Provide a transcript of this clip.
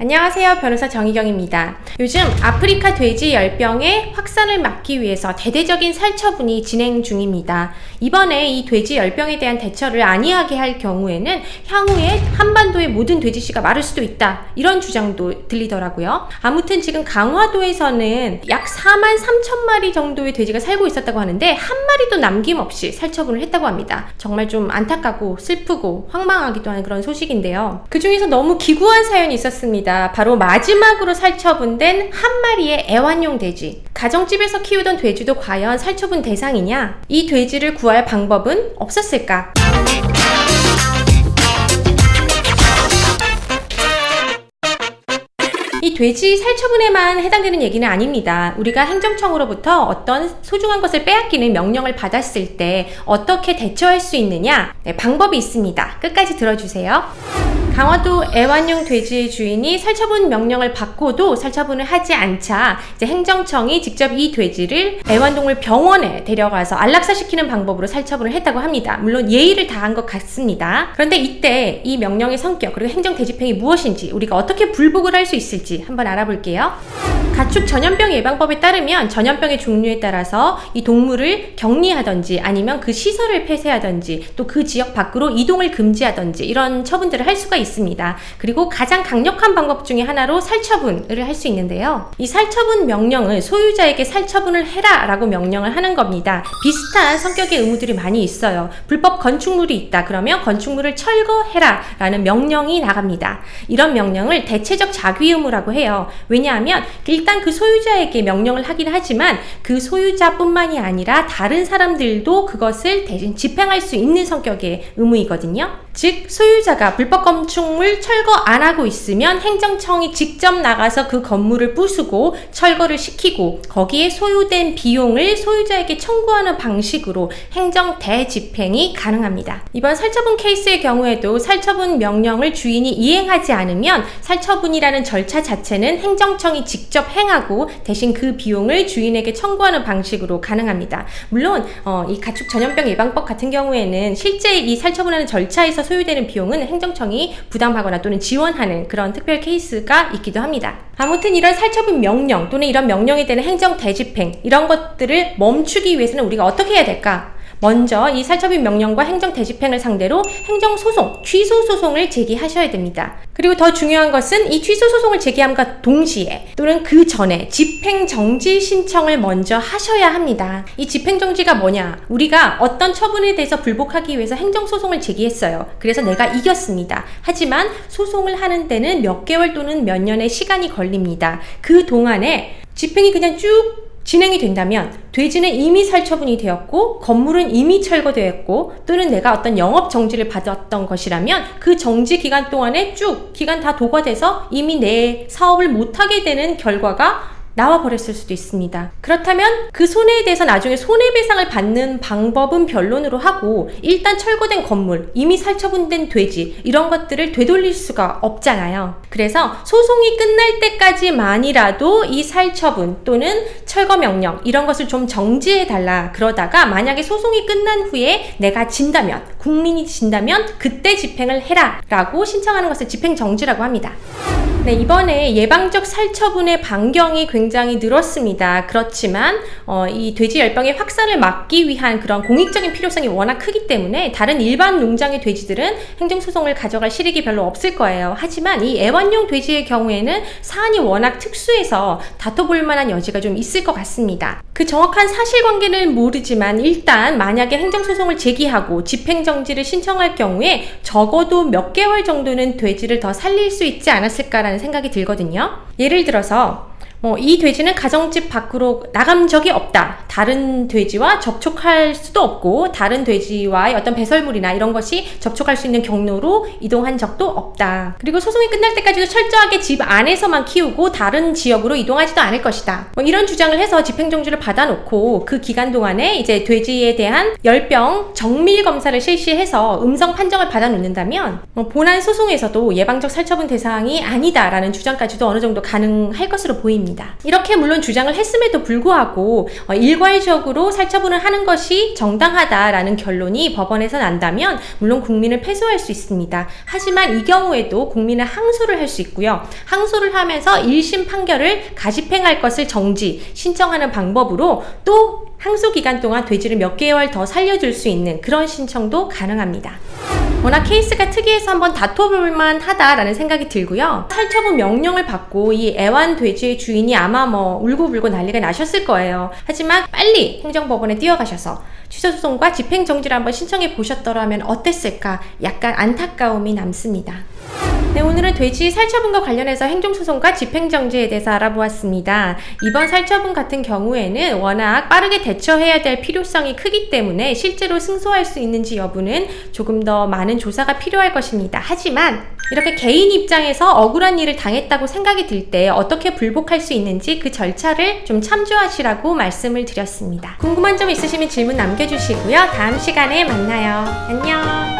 안녕하세요. 변호사 정희경입니다. 요즘 아프리카 돼지 열병의 확산을 막기 위해서 대대적인 살처분이 진행 중입니다. 이번에 이 돼지 열병에 대한 대처를 안이하게 할 경우에는 향후에 한반도의 모든 돼지씨가 마를 수도 있다, 이런 주장도 들리더라고요. 아무튼 지금 강화도에서는 약 43,000마리 정도의 돼지가 살고 있었다고 하는데 한 마리도 남김없이 살처분을 했다고 합니다. 정말 좀 안타깝고 슬프고 황망하기도 한 그런 소식인데요. 그 중에서 너무 기구한 사연이 있었습니다. 바로 마지막으로 살처분된 한 마리의 애완용 돼지. 가정집에서 키우던 돼지도 과연 살처분 대상이냐? 이 돼지를 구할 방법은 없었을까? 이 돼지 살처분에만 해당되는 얘기는 아닙니다. 우리가 행정청으로부터 어떤 소중한 것을 빼앗기는 명령을 받았을 때 어떻게 대처할 수 있느냐? 방법이 있습니다. 끝까지 들어주세요. 강화도 애완용 돼지의 주인이 살처분 명령을 받고도 살처분을 하지 않자 이제 행정청이 직접 이 돼지를 애완동물 병원에 데려가서 안락사시키는 방법으로 살처분을 했다고 합니다. 물론 예의를 다한 것 같습니다. 그런데 이때 이 명령의 성격 그리고 행정대집행이 무엇인지, 우리가 어떻게 불복을 할 수 있을지 한번 알아볼게요. 가축 전염병 예방법에 따르면 전염병의 종류에 따라서 이 동물을 격리하든지 아니면 그 시설을 폐쇄하든지 또 그 지역 밖으로 이동을 금지하든지 이런 처분들을 할 수가 있습니다. 그리고 가장 강력한 방법 중에 하나로 살처분을 할 수 있는데요. 이 살처분 명령은 소유자에게 살처분을 해라 라고 명령을 하는 겁니다. 비슷한 성격의 의무들이 많이 있어요. 불법 건축물이 있다 그러면 건축물을 철거해라 라는 명령이 나갑니다. 이런 명령을 대체적 자기 의무라고 해요. 왜냐하면 일단 그 소유자에게 명령을 하긴 하지만 그 소유자뿐만이 아니라 다른 사람들도 그것을 대신 집행할 수 있는 성격의 의무이거든요. 즉 소유자가 불법 건축물 철거 안 하고 있으면 행정청이 직접 나가서 그 건물을 부수고 철거를 시키고 거기에 소요된 비용을 소유자에게 청구하는 방식으로 행정 대집행이 가능합니다. 이번 살처분 케이스의 경우에도 살처분 명령을 주인이 이행하지 않으면 살처분이라는 절차 자체는 행정청이 직접 행하고 대신 그 비용을 주인에게 청구하는 방식으로 가능합니다. 물론 이 가축 전염병 예방법 같은 경우에는 실제 이 살처분하는 절차에서 소요되는 비용은 행정청이 부담하거나 또는 지원하는 그런 특별 케이스가 있기도 합니다. 아무튼 이런 살처분 명령 또는 이런 명령에 대한 행정 대집행, 이런 것들을 멈추기 위해서는 우리가 어떻게 해야 될까? 먼저 이 살처분 명령과 행정 대집행을 상대로 행정소송, 취소소송을 제기하셔야 됩니다. 그리고 더 중요한 것은 이 취소소송을 제기함과 동시에 또는 그 전에 집행정지 신청을 먼저 하셔야 합니다. 이 집행정지가 뭐냐? 우리가 어떤 처분에 대해서 불복하기 위해서 행정소송을 제기했어요. 그래서 내가 이겼습니다. 하지만 소송을 하는 데는 몇 개월 또는 몇 년의 시간이 걸립니다. 그 동안에 집행이 그냥 쭉 진행이 된다면 돼지는 이미 살처분이 되었고 건물은 이미 철거되었고 또는 내가 어떤 영업 정지를 받았던 것이라면 그 정지 기간 동안에 쭉 기간 다 도과돼서 이미 내 사업을 못하게 되는 결과가 나와버렸을 수도 있습니다. 그렇다면 그 손해에 대해서 나중에 손해배상을 받는 방법은 변론으로 하고 일단 철거된 건물, 이미 살처분된 돼지 이런 것들을 되돌릴 수가 없잖아요. 그래서 소송이 끝날 때까지만이라도 이 살처분 또는 철거명령 이런 것을 좀 정지해달라 그러다가 만약에 소송이 끝난 후에 내가 진다면, 국민이 진다면 그때 집행을 해라 라고 신청하는 것을 집행정지라고 합니다. 네, 이번에 예방적 살처분의 반경이 굉장히 늘었습니다. 그렇지만 이 돼지 열병의 확산을 막기 위한 그런 공익적인 필요성이 워낙 크기 때문에 다른 일반 농장의 돼지들은 행정소송을 가져갈 실익이 별로 없을 거예요. 하지만 이 애완용 돼지의 경우에는 사안이 워낙 특수해서 다퉈볼 만한 여지가 좀 있을 것 같습니다. 그 정확한 사실관계는 모르지만 일단 만약에 행정소송을 제기하고 집행정지를 신청할 경우에 적어도 몇 개월 정도는 돼지를 더 살릴 수 있지 않았을까라는 생각이 들거든요. 예를 들어서 이 돼지는 가정집 밖으로 나간 적이 없다. 다른 돼지와 접촉할 수도 없고 다른 돼지와의 어떤 배설물이나 이런 것이 접촉할 수 있는 경로로 이동한 적도 없다. 그리고 소송이 끝날 때까지도 철저하게 집 안에서만 키우고 다른 지역으로 이동하지도 않을 것이다. 이런 주장을 해서 집행정지를 받아놓고 그 기간 동안에 이제 돼지에 대한 열병 정밀 검사를 실시해서 음성 판정을 받아놓는다면 본안 소송에서도 예방적 살처분 대상이 아니다라는 주장까지도 어느 정도 가능할 것으로 보입니다. 말씀입니다. 이렇게 물론 주장을 했음에도 불구하고 일괄적으로 살처분을 하는 것이 정당하다라는 결론이 법원에서 난다면 물론 국민을 패소할 수 있습니다. 하지만 이 경우에도 국민은 항소를 할 수 있고요. 항소를 하면서 1심 판결을 가집행할 것을 정지, 신청하는 방법으로 또 항소 기간 동안 돼지를 몇 개월 더 살려줄 수 있는 그런 신청도 가능합니다. 워낙 케이스가 특이해서 한번 다퉈볼만 하다라는 생각이 들고요. 살처분 명령을 받고 이 애완돼지의 주인이 아마 울고불고 난리가 나셨을 거예요. 하지만 빨리 행정법원에 뛰어가셔서 취소소송과 집행정지를 한번 신청해 보셨더라면 어땠을까? 약간 안타까움이 남습니다. 네, 오늘은 돼지 살처분과 관련해서 행정소송과 집행정지에 대해서 알아보았습니다. 이번 살처분 같은 경우에는 워낙 빠르게 대처해야 될 필요성이 크기 때문에 실제로 승소할 수 있는지 여부는 조금 더 많은 조사가 필요할 것입니다. 하지만 이렇게 개인 입장에서 억울한 일을 당했다고 생각이 들 때 어떻게 불복할 수 있는지 그 절차를 좀 참조하시라고 말씀을 드렸습니다. 궁금한 점 있으시면 질문 남겨주시고요. 다음 시간에 만나요. 안녕.